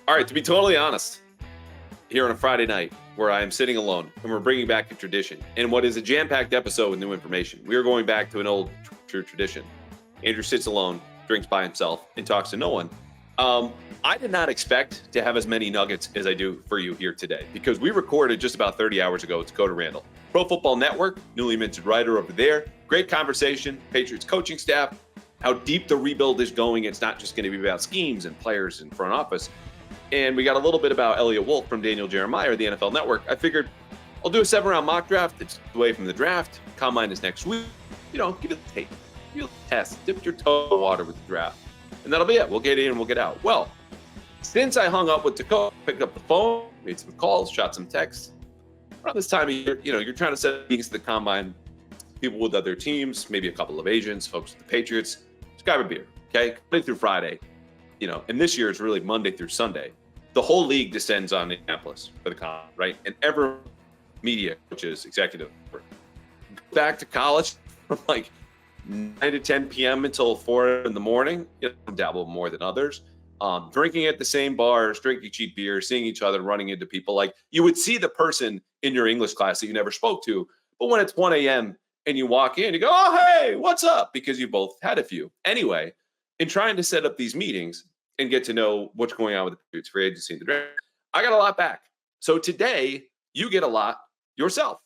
All right, to be totally honest, here on a Friday night where I am sitting alone and we're bringing back a tradition and what is a jam-packed episode with new information. We are going back to an old true tradition. Andrew sits alone, drinks by himself, and talks to no one. I did not expect to have as many nuggets as I do for you here today because we recorded just about 30 hours ago with Dakota Randall. Pro Football Network, newly minted writer over there. Great conversation, Patriots coaching staff, how deep the rebuild is going. It's not just going to be about schemes and players and front office. And we got a little bit about Elliot Wolf from Daniel Jeremiah, the NFL Network. I figured I'll do a 7-round mock draft. It's away from the draft. Combine is next week. Give it a taste. Give it a test. Dip your toe in the water with the draft. And that'll be it. We'll get in, we'll get out. Well, since I hung up with Dakota, picked up the phone, made some calls, shot some texts. Around this time of year, you're trying to set meetings to the combine, people with other teams, maybe a couple of agents, folks with the Patriots. Just grab a beer, okay? Monday through Friday, and this year it's really Monday through Sunday. The whole league descends on Indianapolis for the combine, right? And every media, which is executive, back to college from like 9 to 10 p.m. until 4 in the morning. Dabble more than others. Drinking at the same bars, drinking cheap beer, seeing each other, running into people. Like you would see the person in your English class that you never spoke to. But when it's 1 a.m. and you walk in, you go, oh, hey, what's up? Because you both had a few. Anyway, in trying to set up these meetings and get to know what's going on with the Patriots free agency and the draft, I got a lot back. So today, you get a lot yourself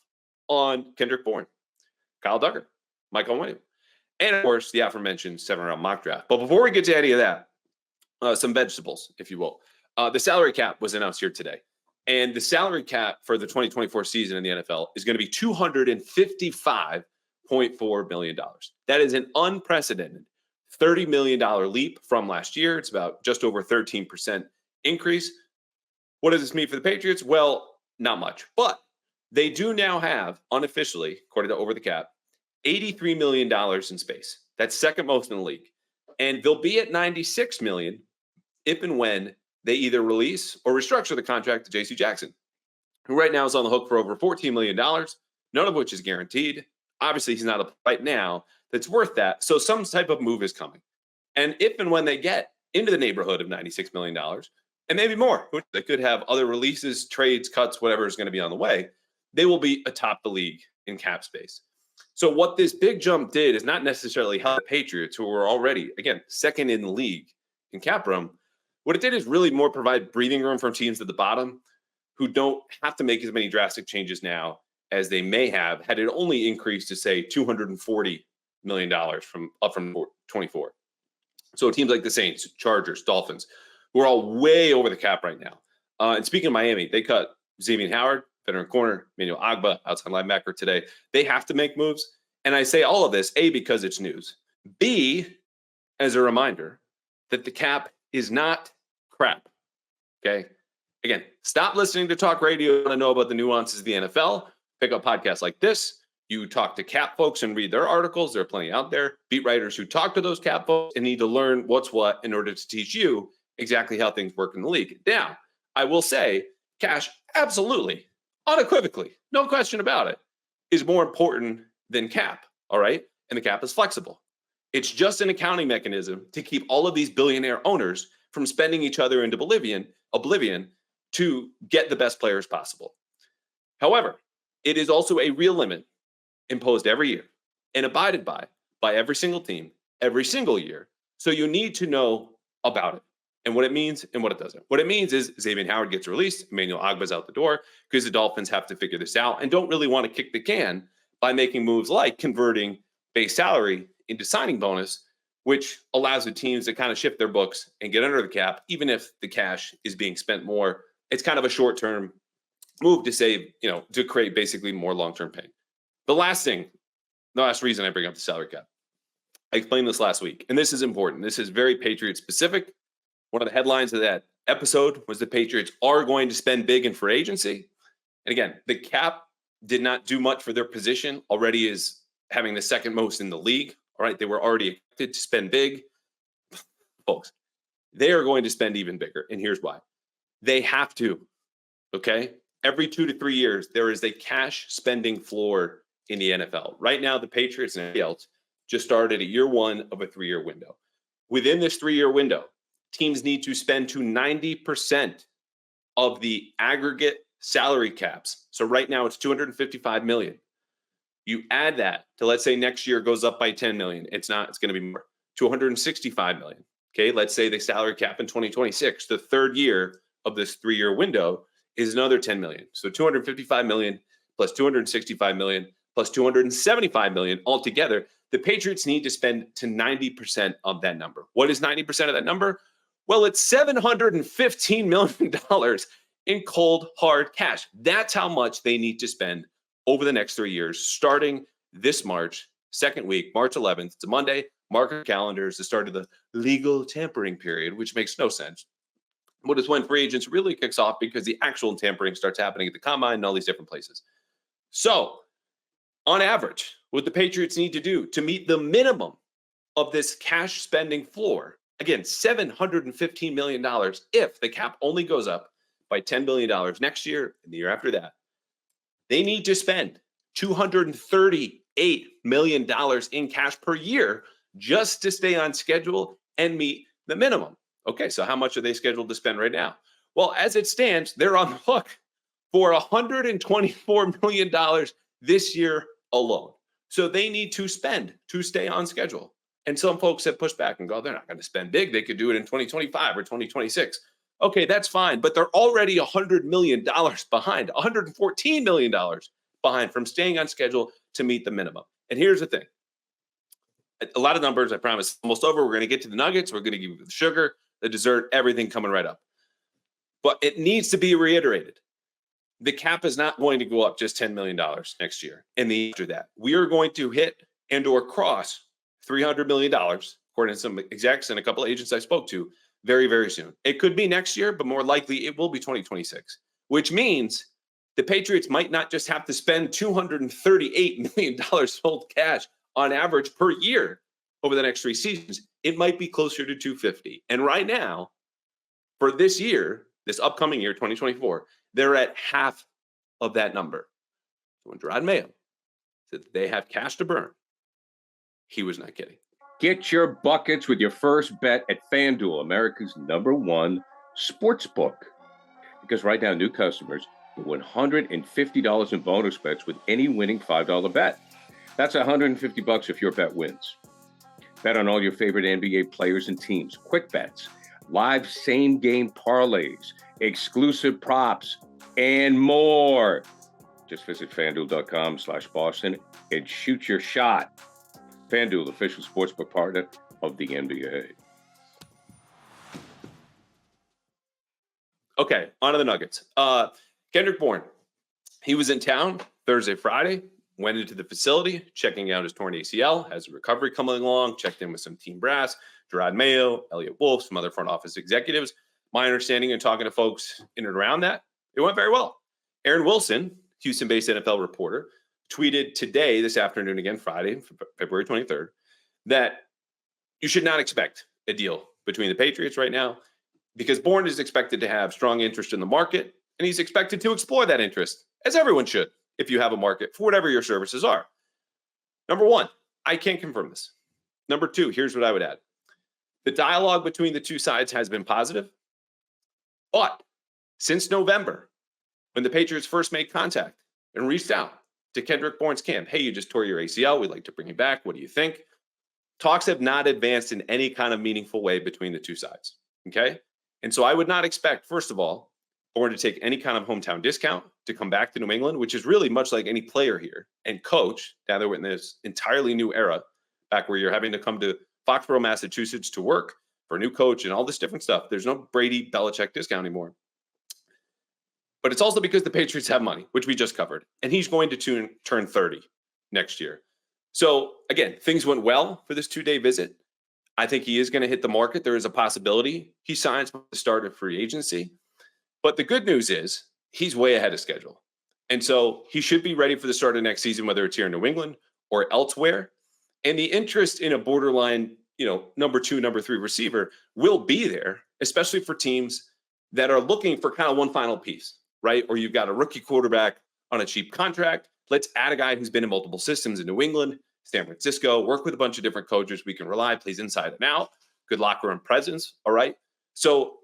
on Kendrick Bourne, Kyle Duggar, Michael Williams, and of course, the aforementioned 7-round mock draft. But before we get to any of that, some vegetables, if you will. The salary cap was announced here today. And the salary cap for the 2024 season in the NFL is going to be $255.4 million. That is an unprecedented $30 million leap from last year. It's about just over 13% increase. What does this mean for the Patriots? Well, not much. But they do now have, unofficially, according to Over the Cap, $83 million in space. That's second most in the league. And they'll be at $96 million if and when they either release or restructure the contract to J.C. Jackson, who right now is on the hook for over $14 million, none of which is guaranteed. Obviously, he's not up right now that's worth that. So some type of move is coming. And if and when they get into the neighborhood of $96 million, and maybe more, they could have other releases, trades, cuts, whatever is going to be on the way, they will be atop the league in cap space. So what this big jump did is not necessarily help the Patriots, who were already, again, second in the league in cap room. What it did is really more provide breathing room for teams at the bottom who don't have to make as many drastic changes now as they may have had it only increased to, say, $240 million up from 24. So teams like the Saints, Chargers, Dolphins, who are all way over the cap right now. And speaking of Miami, they cut Xavier Howard, veteran corner, Emmanuel Agba, outside linebacker today. They have to make moves. And I say all of this, A, because it's news. B, as a reminder that the cap is not crap. Okay? Again, stop listening to talk radio to know about the nuances of the NFL. Pick up podcasts like this. You talk to cap folks and read their articles. There are plenty out there. Beat writers who talk to those cap folks and need to learn what's what in order to teach you exactly how things work in the league. Now, I will say cash absolutely, unequivocally, no question about it, is more important than cap, all right? And the cap is flexible. It's just an accounting mechanism to keep all of these billionaire owners from spending each other into oblivion to get the best players possible. However, it is also a real limit imposed every year and abided by every single team, every single year. So you need to know about it and what it means and what it doesn't. What it means is Xavier Howard gets released, Emmanuel Agba's out the door because the Dolphins have to figure this out and don't really want to kick the can by making moves like converting base salary into signing bonus, which allows the teams to kind of shift their books and get under the cap, even if the cash is being spent more. It's kind of a short-term move to save, to create basically more long-term pain. The last reason I bring up the salary cap, I explained this last week, and this is important. This is very Patriots specific. One of the headlines of that episode was the Patriots are going to spend big in free agency. And again, the cap did not do much for their position, already is having the second most in the league. All right, they were already expected to spend big. Folks, they are going to spend even bigger, and here's why. They have to, okay? Every 2 to 3 years, there is a cash spending floor in the NFL. Right now, the Patriots and everybody else just started at year one of a 3-year window. Within this 3-year window, teams need to spend to 90% of the aggregate salary caps. So right now it's 255 million. You add that to, let's say next year goes up by 10 million. It's not, it's going to be more, 265 million. Okay, let's say the salary cap in 2026, the third year of this 3-year window, is another 10 million. So 255 million plus 265 million plus 275 million altogether. The Patriots need to spend to 90% of that number. What is 90% of that number? Well, it's $715 million in cold, hard cash. That's how much they need to spend over the next 3 years, starting this March, second week, March 11th. It's a Monday. Mark your calendars, the start of the legal tampering period, which makes no sense. What is when free agents really kicks off, because the actual tampering starts happening at the combine and all these different places. So, on average, what the Patriots need to do to meet the minimum of this cash spending floor, again, $715 million, if the cap only goes up by $10 billion next year and the year after that, they need to spend $238 million in cash per year just to stay on schedule and meet the minimum. Okay, so how much are they scheduled to spend right now? Well, as it stands, they're on the hook for $124 million this year alone. So they need to spend to stay on schedule. And some folks have pushed back and go, they're not going to spend big. They could do it in 2025 or 2026. Okay, that's fine. But they're already $100 million behind, $114 million behind from staying on schedule to meet the minimum. And here's the thing. A lot of numbers, I promise, almost over. We're going to get to the nuggets. We're going to give you the sugar, the dessert, everything coming right up. But it needs to be reiterated. The cap is not going to go up just $10 million next year. And after that, we are going to hit and or cross $300 million, according to some execs and a couple of agents I spoke to, very, very soon. It could be next year, but more likely it will be 2026, which means the Patriots might not just have to spend $238 million cold cash on average per year over the next 3 seasons. It might be closer to 250. And right now, for this year, this upcoming year, 2024, they're at half of that number. So when Gerard Mayo said they have cash to burn, he was not kidding. Get your buckets with your first bet at Fanduel, America's #1 sportsbook. Because right now, new customers get $150 in bonus bets with any winning $5 bet. That's $150 if your bet wins. Bet on all your favorite NBA players and teams, quick bets, live same-game parlays, exclusive props, and more. Just visit FanDuel.com/Boston and shoot your shot. FanDuel, official sportsbook partner of the NBA. Okay, on to the Nuggets. Kendrick Bourne, he was in town Thursday, Friday, went into the facility, checking out his torn ACL, has a recovery coming along, checked in with some team brass, Gerard Mayo, Elliot Wolf, some other front office executives. My understanding and talking to folks in and around that, it went very well. Aaron Wilson, Houston-based NFL reporter, tweeted today, this afternoon, again, Friday, February 23rd, that you should not expect a deal between the Patriots right now because Bourne is expected to have strong interest in the market, and he's expected to explore that interest, as everyone should, if you have a market for whatever your services are. Number one, I can't confirm this. Number two, here's what I would add. The dialogue between the two sides has been positive, but since November, when the Patriots first made contact and reached out to Kendrick Bourne's camp, hey, you just tore your ACL. We'd like to bring you back. What do you think? Talks have not advanced in any kind of meaningful way between the two sides, okay? And so I would not expect, first of all, Bourne to take any kind of hometown discount to come back to New England, which is really much like any player here and coach. Now that we're in this entirely new era, back where you're having to come to Foxborough, Massachusetts to work for a new coach and all this different stuff. There's no Brady Belichick discount anymore. But it's also because the Patriots have money, which we just covered. And he's going to turn 30 next year. So, again, things went well for this 2-day visit. I think he is going to hit the market. There is a possibility he signs with the start of free agency. But the good news is he's way ahead of schedule. And so he should be ready for the start of next season, whether it's here in New England or elsewhere. And the interest in a borderline, number 2, number 3 receiver will be there, especially for teams that are looking for kind of one final piece, right? Or you've got a rookie quarterback on a cheap contract. Let's add a guy who's been in multiple systems in New England, San Francisco, work with a bunch of different coaches we can rely, plays inside and out, good locker room presence, all right? So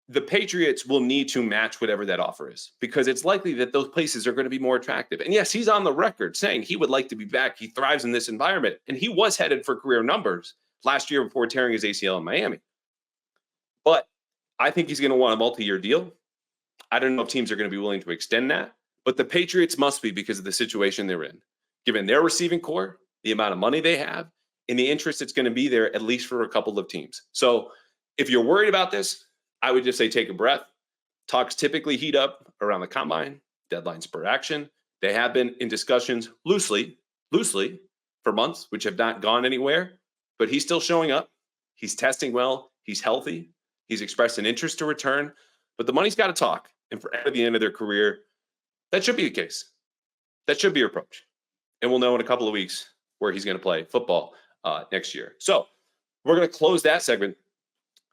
the Patriots will need to match whatever that offer is because it's likely that those places are going to be more attractive. And yes, he's on the record saying he would like to be back. He thrives in this environment. And he was headed for career numbers last year before tearing his ACL in Miami. But I think he's going to want a multi-year deal. I don't know if teams are going to be willing to extend that, but the Patriots must be because of the situation they're in, given their receiving core, the amount of money they have, and the interest that's going to be there, at least for a couple of teams. So if you're worried about this, I would just say take a breath. Talks typically heat up around the combine, deadlines per action. They have been in discussions loosely for months, which have not gone anywhere, but he's still showing up. He's testing well. He's healthy. He's expressed an interest to return, but the money's got to talk. And for at the end of their career, that should be the case. That should be your approach. And we'll know in a couple of weeks where he's going to play football next year. So we're going to close that segment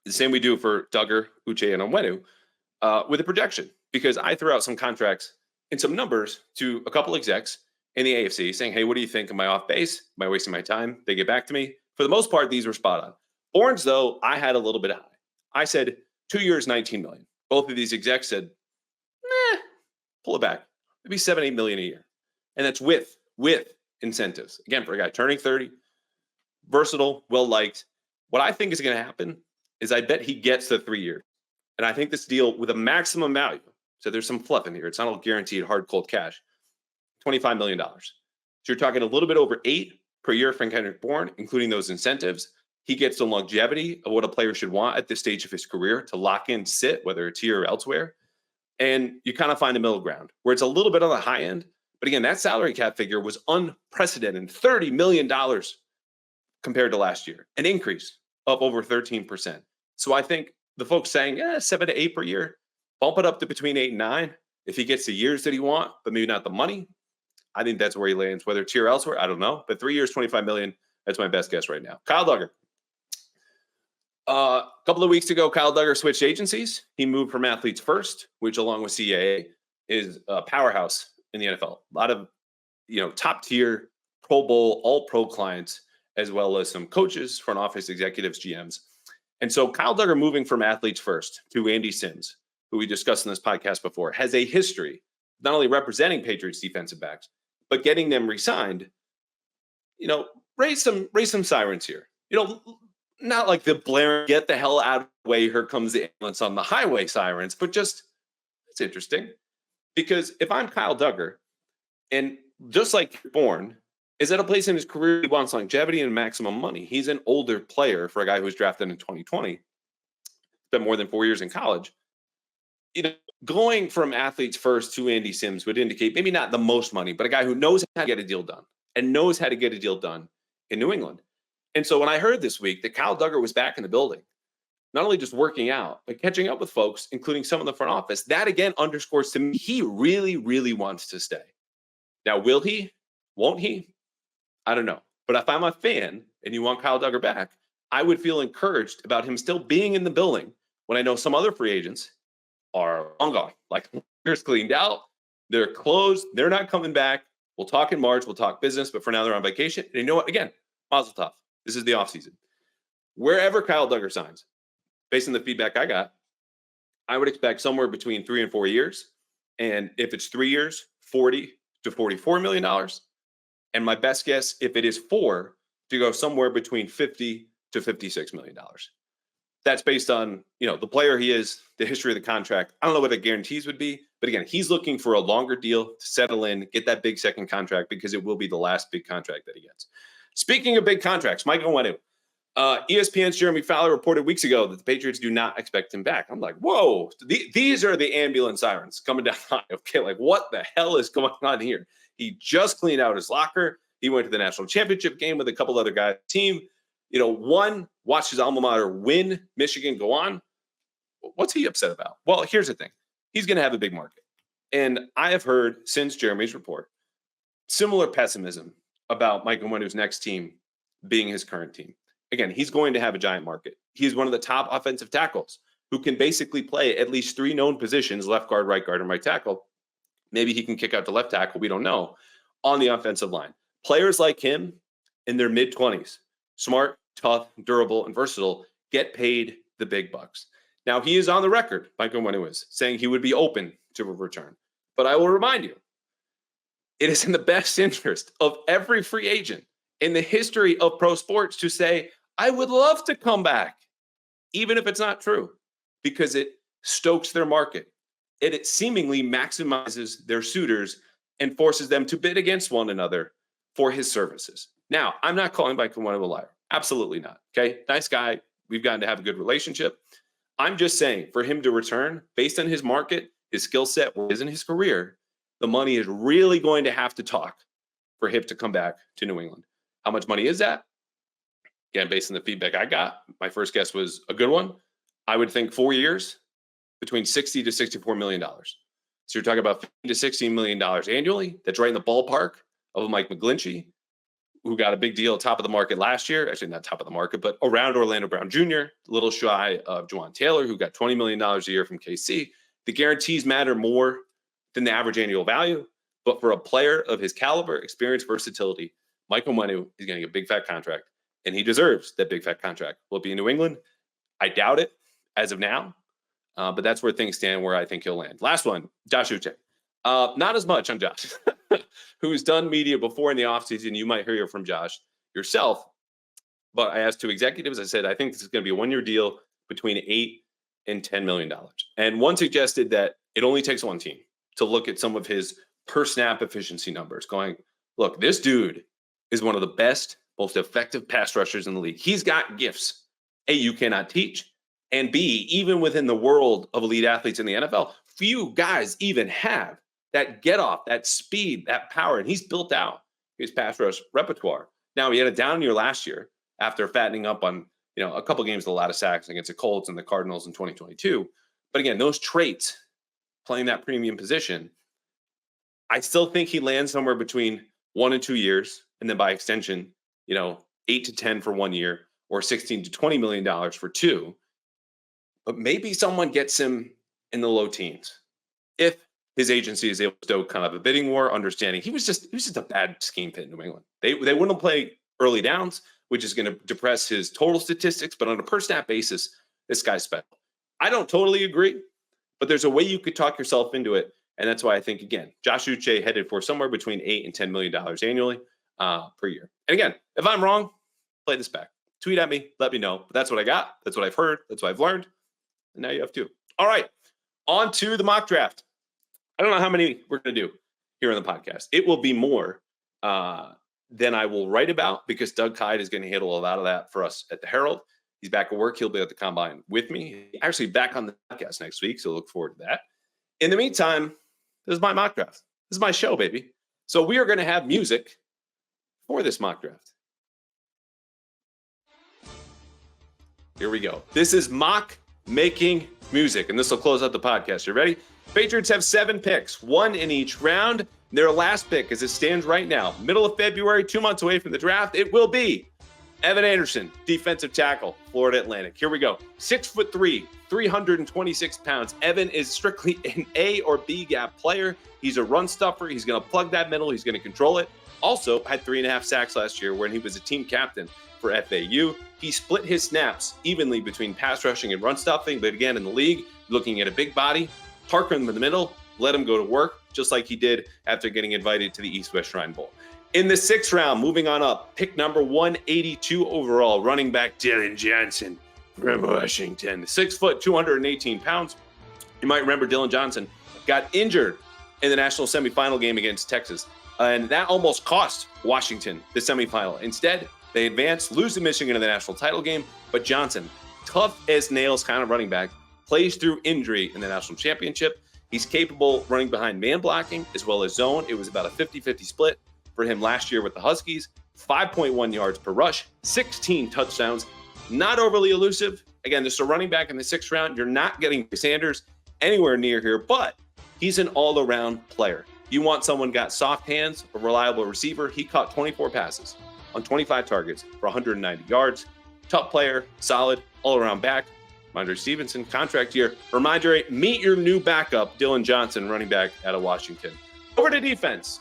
the same we do for Duggar, Uche, and Onwenu with a projection, because I threw out some contracts and some numbers to a couple execs in the AFC saying, hey, what do you think? Am I off base? Am I wasting my time? They get back to me. For the most part, these were spot on. Bourne's, though, I had a little bit high. I said 2 years, 19 million. Both of these execs said, pull it back. Maybe 7-8 million a year. And that's with incentives. Again, for a guy turning 30, versatile, well-liked. What I think is going to happen is I bet he gets the 3 years. And I think this deal with a maximum value, so there's some fluff in here. It's not all guaranteed hard, cold cash, $25 million. So you're talking a little bit over 8 per year for Kendrick Bourne, including those incentives. He gets the longevity of what a player should want at this stage of his career to lock in, sit, whether it's here or elsewhere. And you kind of find the middle ground where it's a little bit on the high end. But again, that salary cap figure was unprecedented, $30 million compared to last year, an increase of over 13%. So I think the folks saying 7 to 8 per year, bump it up to between 8 and 9. If he gets the years that he wants, but maybe not the money, I think that's where he lands. Whether it's here or elsewhere, I don't know. But 3 years, 25 million, that's my best guess right now. Kyle Duggar. A couple of weeks ago, Kyle Duggar switched agencies. He moved from Athletes First, which along with CAA is a powerhouse in the NFL. A lot of top tier Pro Bowl, all pro clients, as well as some coaches, front office executives, GMs. And so Kyle Duggar moving from Athletes First to Andy Sims, who we discussed in this podcast before, has a history not only representing Patriots defensive backs, but getting them re-signed. Raise some sirens here. Not like the blaring, get the hell out of the way, here comes the ambulance on the highway sirens, but just, it's interesting. Because if I'm Kyle Duggar, and just like Bourne, is at a place in his career he wants longevity and maximum money. He's an older player for a guy who was drafted in 2020, spent more than 4 years in college. Going from Athletes First to Andy Sims would indicate maybe not the most money, but a guy who knows how to get a deal done and knows how to get a deal done in New England. And so when I heard this week that Kyle Duggar was back in the building, not only just working out, but catching up with folks, including some of the front office, that again underscores to me he really, really wants to stay. Now, will he? Won't he? I don't know. But if I'm a fan and you want Kyle Duggar back, I would feel encouraged about him still being in the building when I know some other free agents are long gone. Like, they're cleaned out, they're closed, they're not coming back. We'll talk in March, we'll talk business, but for now they're on vacation. And you know what? Again, mazel tov. This is the offseason. Wherever Kyle Duggar signs, based on the feedback I got, I would expect somewhere between 3 and 4 years. And if it's 3 years, $40 to $44 million. And my best guess, if it is 4, to go somewhere between $50 to $56 million. That's based on, the player he is, the history of the contract. I don't know what the guarantees would be, but again, he's looking for a longer deal to settle in, get that big second contract, because it will be the last big contract that he gets. Speaking of big contracts, Mike Onwenu, ESPN's Jeremy Fowler reported weeks ago that the Patriots do not expect him back. I'm like, whoa, these are the ambulance sirens coming down. Okay, like what the hell is going on here? He just cleaned out his locker. He went to the national championship game with a couple other guys. Team, one watched his alma mater win, Michigan go on. What's he upset about? Well, here's the thing. He's going to have a big market. And I have heard since Jeremy's report, similar pessimism about Mike Onwenu's next team being his current team. Again, he's going to have a giant market. He's one of the top offensive tackles who can basically play at least 3 known positions, left guard, right guard, and right tackle. Maybe he can kick out to left tackle. We don't know. On the offensive line. Players like him in their mid-20s, smart, tough, durable, and versatile, get paid the big bucks. Now, he is on the record, Michael Onwenu is, saying he would be open to a return. But I will remind you, it is in the best interest of every free agent in the history of pro sports to say, I would love to come back, even if it's not true, because it stokes their market. It seemingly maximizes their suitors and forces them to bid against one another for his services. Now, I'm not calling Michael Onwenu a liar. Absolutely not. Okay. Nice guy. We've gotten to have a good relationship. I'm just saying, for him to return, based on his market, his skill set, what is in his career, the money is really going to have to talk for him to come back to New England. How much money is that? Again, based on the feedback I got, my first guess was a good one. I would think 4 years, between $60 to $64 million. So you're talking about $15 to $16 million annually. That's right in the ballpark of Mike McGlinchey, who got a big deal top of the market last year. Actually, not top of the market, but around Orlando Brown Jr., a little shy of Juwan Taylor, who got $20 million a year from KC. The guarantees matter more than the average annual value. But for a player of his caliber, experience, versatility, Michael Onwenu is getting a big fat contract, and he deserves that big fat contract. Will it be in New England? I doubt it as of now, but that's where things stand, where I think he'll land. Last one, Josh Uche. Not as much on Josh, who's done media before in the offseason. You might hear from Josh yourself, but I asked two executives. I said, I think this is going to be a one-year deal between $8 and $10 million. And one suggested that it only takes one team to look at some of his per snap efficiency numbers, going, look, this dude is one of the best, most effective pass rushers in the league. He's got gifts, A, you cannot teach, and B, even within the world of elite athletes in the NFL, few guys even have that get off, that speed, that power. And he's built out his pass rush repertoire. Now, he had a down year last year after fattening up on, a couple games with a lot of sacks against the Colts and the Cardinals in 2022. But again, those traits, playing that premium position, I still think he lands somewhere between 1 and 2 years. And then by extension, 8 to 10 for 1 year or $16 to $20 million for 2. But maybe someone gets him in the low teens if his agency is able to stoke kind of a bidding war, understanding he was just a bad scheme fit in New England. They wouldn't play early downs, which is going to depress his total statistics. But on a per snap basis, this guy's special. I don't totally agree, but there's a way you could talk yourself into it. And that's why I think, again, Josh Uche headed for somewhere between $8 and $10 million annually per year. And again, if I'm wrong, play this back. Tweet at me. Let me know. But that's what I got. That's what I've heard. That's what I've learned. And now you have two. All right. On to the mock draft. I don't know how many we're going to do here on the podcast. It will be more than I will write about, because Doug Kyde is going to handle a lot of that for us at the Herald. He's back at work. He'll be at the Combine with me. Actually back on the podcast next week, so look forward to that. In the meantime, this is my mock draft. This is my show, baby. So we are going to have music for this mock draft. Here we go. This is mock making music, and this will close out the podcast. You ready? Patriots have 7 picks, 1 in each round. Their last pick, as it stands right now, middle of February, 2 months away from the draft, it will be Evan Anderson, defensive tackle, Florida Atlantic. Here we go. 6'3", 326 pounds. Evan is strictly an A or B gap player. He's a run stuffer. He's going to plug that middle. He's going to control it. Also had 3.5 sacks last year when he was a team captain for FAU. He split his snaps evenly between pass rushing and run stuffing. But again, in the league, looking at a big body, park him in the middle, let him go to work, just like he did after getting invited to the East-West Shrine Bowl. In the 6th round, moving on up, pick number 182 overall, running back Dylan Johnson from Washington. 6 foot, 218 pounds. You might remember Dylan Johnson got injured in the national semifinal game against Texas, and that almost cost Washington the semifinal. Instead, they advanced, lose to Michigan in the national title game, but Johnson, tough as nails kind of running back, plays through injury in the national championship. He's capable running behind man blocking as well as zone. It was about a 50-50 split for him last year with the Huskies. 5.1 yards per rush, 16 touchdowns, not overly elusive. Again, this is a running back in the 6th round. You're not getting Sanders anywhere near here, but he's an all-around player. You want someone got soft hands, a reliable receiver. He caught 24 passes on 25 targets for 190 yards. Tough player, solid, all-around back. Ramondre Stevenson, contract year. Reminder, meet your new backup, Dylan Johnson, running back out of Washington. Over to defense.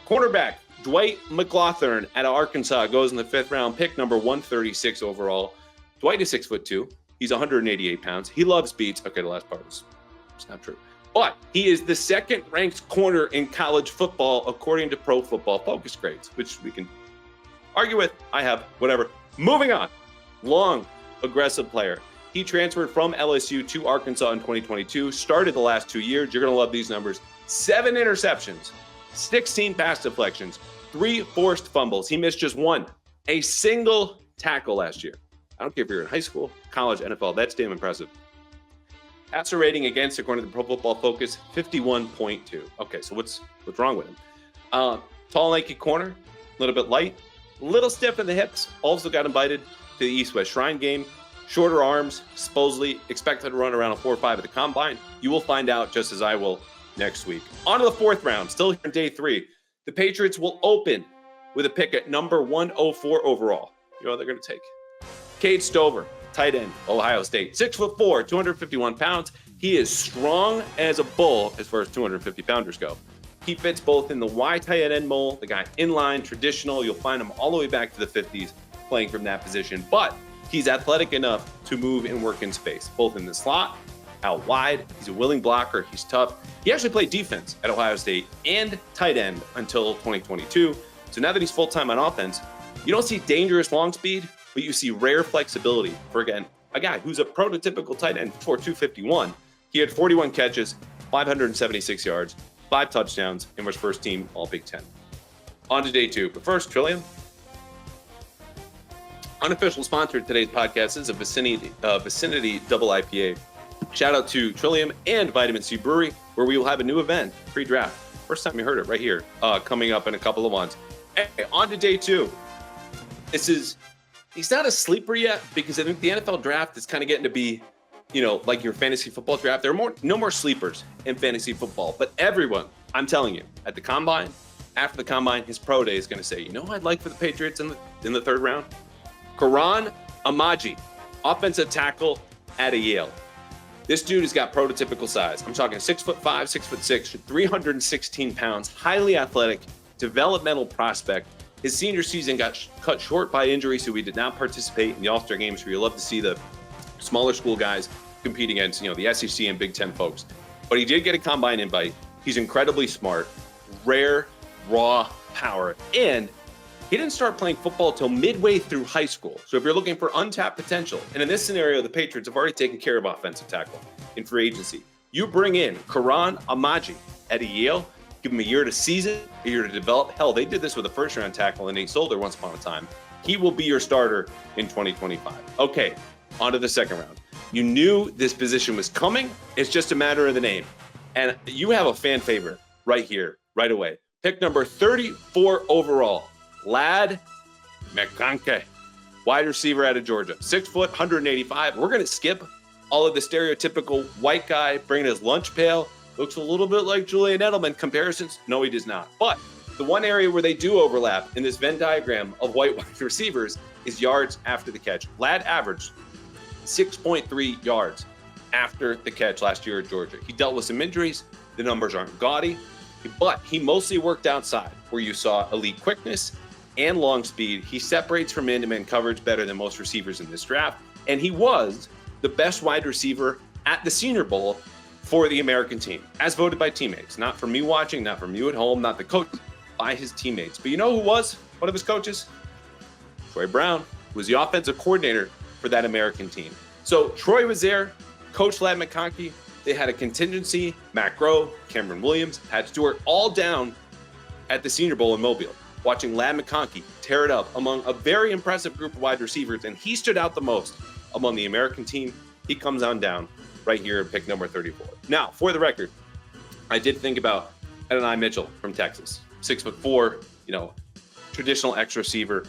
Cornerback, Dwight McLaughlin out of Arkansas goes in the 5th round, pick number 136 overall. Dwight is 6'2", He's 188 pounds. He loves beats. Okay, the last part is it's not true. But he is the second ranked corner in college football, according to Pro Football Focus grades, which we can argue with. I have, whatever. Moving on. Long, aggressive player. He transferred from LSU to Arkansas in 2022, started the last 2 years. You're going to love these numbers. 7 interceptions, 16 pass deflections, 3 forced fumbles. He missed just one, a single tackle last year. I don't care if you're in high school, college, NFL. That's damn impressive. Passer rating against, according to the Pro Football Focus, 51.2. Okay, so what's wrong with him? Tall, lanky corner, a little bit light, a little stiff in the hips. Also got invited to the East-West Shrine game. Shorter arms, supposedly expected to run around a 4.5 at the combine. You will find out, just as I will, next week. On to the 4th round, still here in day 3. The Patriots will open with a pick at number 104 overall. You know what they're going to take? Cade Stover, tight end, Ohio State. 6'4", 251 pounds. He is strong as a bull as far as 250-pounders go. He fits both in the Y tight end mold, the guy inline, traditional. You'll find him all the way back to the 50s playing from that position. But he's athletic enough to move and work in space, both in the slot, out wide. He's a willing blocker. He's tough. He actually played defense at Ohio State and tight end until 2022. So now that he's full-time on offense, you don't see dangerous long speed, but you see rare flexibility for, again, a guy who's a prototypical tight end for 251. He had 41 catches, 576 yards, 5 touchdowns, and was first team All Big Ten. On to day 2. But first, Trillium. Unofficial sponsor of today's podcast is a Vicinity Double IPA. Shout out to Trillium and Vitamin C Brewery, where we will have a new event, pre-draft. First time you heard it right here, coming up in a couple of months. Hey, on to day 2. He's not a sleeper yet, because I think the NFL draft is kind of getting to be, like your fantasy football draft. There are no more sleepers in fantasy football, but everyone, I'm telling you, at the combine, after the combine, his pro day is going to say, who I'd like for the Patriots in the 3rd round? Karan Amaji, offensive tackle out of Yale. This dude has got prototypical size. I'm talking 6'5", 6'6", 316 pounds, highly athletic, developmental prospect. His senior season got cut short by injury, so he did not participate in the All-Star games, where you love to see the smaller school guys compete against, the SEC and Big Ten folks. But he did get a combine invite. He's incredibly smart, rare, raw power, and he didn't start playing football until midway through high school. So if you're looking for untapped potential, and in this scenario, the Patriots have already taken care of offensive tackle in free agency. You bring in Karan Amaji at Yale, give him a year to season, a year to develop. Hell, they did this with a 1st-round tackle and Nate Solder once upon a time. He will be your starter in 2025. Okay, on to the 2nd round. You knew this position was coming. It's just a matter of the name. And you have a fan favorite right here, right away. Pick number 34 overall. Ladd McConkey, wide receiver out of Georgia, 6 foot, 185. We're going to skip all of the stereotypical white guy bringing his lunch pail. Looks a little bit like Julian Edelman comparisons. No, he does not. But the one area where they do overlap in this Venn diagram of white wide receivers is yards after the catch. Ladd averaged 6.3 yards after the catch last year at Georgia. He dealt with some injuries. The numbers aren't gaudy, but he mostly worked outside, where you saw elite quickness and long speed. He separates from man-to-man coverage better than most receivers in this draft, and he was the best wide receiver at the Senior Bowl for the American team, as voted by teammates. Not from me watching, not from you at home, not the coach, by his teammates. But you know who was one of his coaches? Troy Brown, who was the offensive coordinator for that American team. So Troy was there, Coach Ladd McConkey. They had a contingency, Matt Groh, Cameron Williams, Pat Stewart, all down at the Senior Bowl in Mobile, watching Ladd McConkey tear it up among a very impressive group of wide receivers, and he stood out the most among the American team. He comes on down right here at pick number 34. Now, for the record, I did think about Adonai Mitchell from Texas, 6'4", traditional X receiver.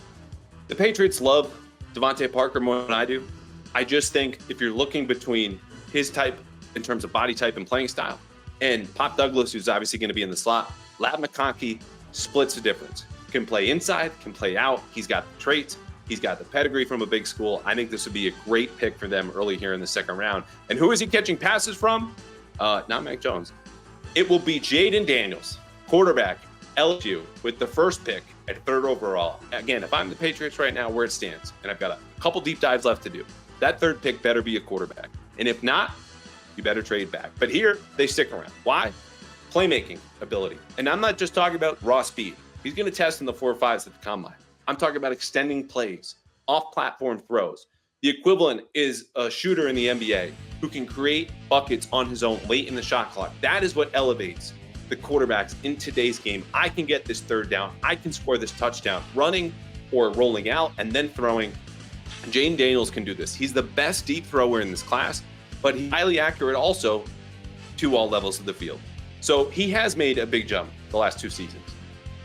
The Patriots love Devontae Parker more than I do. I just think if you're looking between his type in terms of body type and playing style, and Pop Douglas, who's obviously going to be in the slot, Ladd McConkey splits the difference. Can play inside, can play out. He's got the traits. He's got the pedigree from a big school. I think this would be a great pick for them early here in the 2nd round. And who is he catching passes from? Not Mac Jones. It will be Jaden Daniels, quarterback, LSU, with the 1st pick at 3rd overall. Again, if I'm the Patriots right now, where it stands, and I've got a couple deep dives left to do, that third pick better be a quarterback. And if not, you better trade back. But here, they stick around. Why? Playmaking ability. And I'm not just talking about raw speed. He's going to test in the 4.5s at the combine. I'm talking about extending plays, off-platform throws. The equivalent is a shooter in the NBA who can create buckets on his own late in the shot clock. That is what elevates the quarterbacks in today's game. I can get this third down. I can score this touchdown running or rolling out and then throwing. Jayden Daniels can do this. He's the best deep thrower in this class, but he's highly accurate also to all levels of the field. So he has made a big jump the last 2 seasons.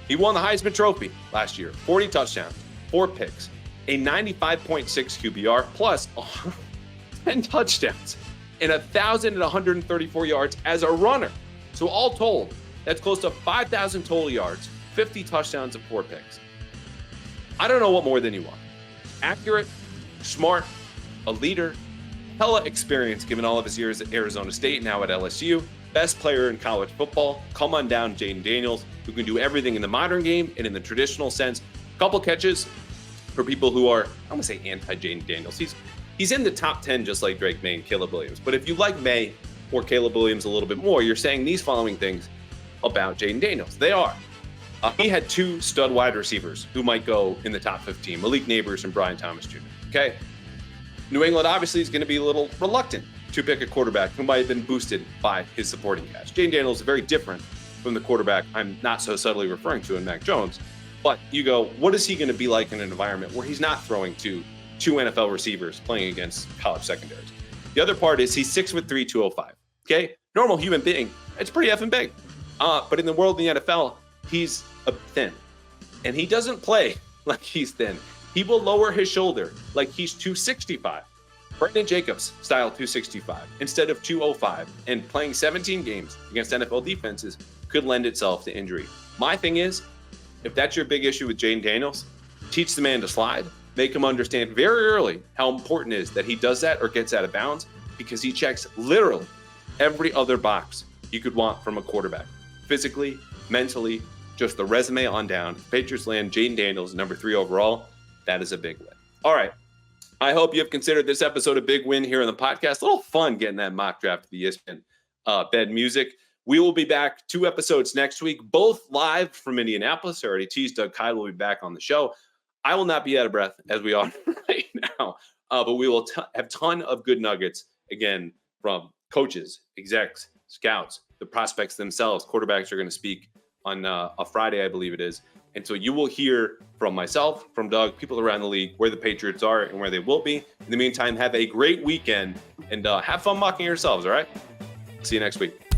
He won the Heisman Trophy last year, 40 touchdowns, 4 picks, a 95.6 QBR, plus 10 touchdowns and 1,134 yards as a runner. So all told, that's close to 5,000 total yards, 50 touchdowns, and 4 picks. I don't know what more than you want. Accurate, smart, a leader, hella experience given all of his years at Arizona State, now at LSU, best player in college football. Come on down, Jayden Daniels, who can do everything in the modern game and in the traditional sense. Couple catches for people who are, I'm going to say anti-Jayden Daniels. He's in the top 10 just like Drake May and Caleb Williams. But if you like May or Caleb Williams a little bit more, you're saying these following things about Jayden Daniels. They are. He had 2 stud wide receivers who might go in the top 15, Malik Neighbors and Brian Thomas Jr. Okay. New England obviously is going to be a little reluctant to pick a quarterback who might have been boosted by his supporting cast. Jayden Daniels is very different from the quarterback I'm not so subtly referring to in Mac Jones. But you go, what is he going to be like in an environment where he's not throwing to 2 NFL receivers playing against college secondaries? The other part is he's 6'3", 205. Okay. Normal human being. It's pretty effing big. But in the world of the NFL, he's thin. And he doesn't play like he's thin. He will lower his shoulder like he's 265. Brandon Jacobs style 265 instead of 205. And playing 17 games against NFL defenses could lend itself to injury. My thing is, if that's your big issue with Jayden Daniels, teach the man to slide. Make him understand very early how important it is that he does that or gets out of bounds, because he checks literally every other box you could want from a quarterback. Physically, mentally, just the resume on down. Patriots land Jayden Daniels, number 3 overall. That is a big win. All right. I hope you have considered this episode a big win here on the podcast. A little fun getting that mock draft of the ESPN bed music. We will be back 2 episodes next week, both live from Indianapolis. I already teased Doug Kyde will be back on the show. I will not be out of breath as we are right now, but we will have a ton of good nuggets, again, from coaches, execs, scouts, the prospects themselves. Quarterbacks are going to speak on a Friday, I believe it is. And so you will hear from myself, from Doug, people around the league, where the Patriots are and where they will be. In the meantime, have a great weekend and have fun mocking yourselves, all right? See you next week.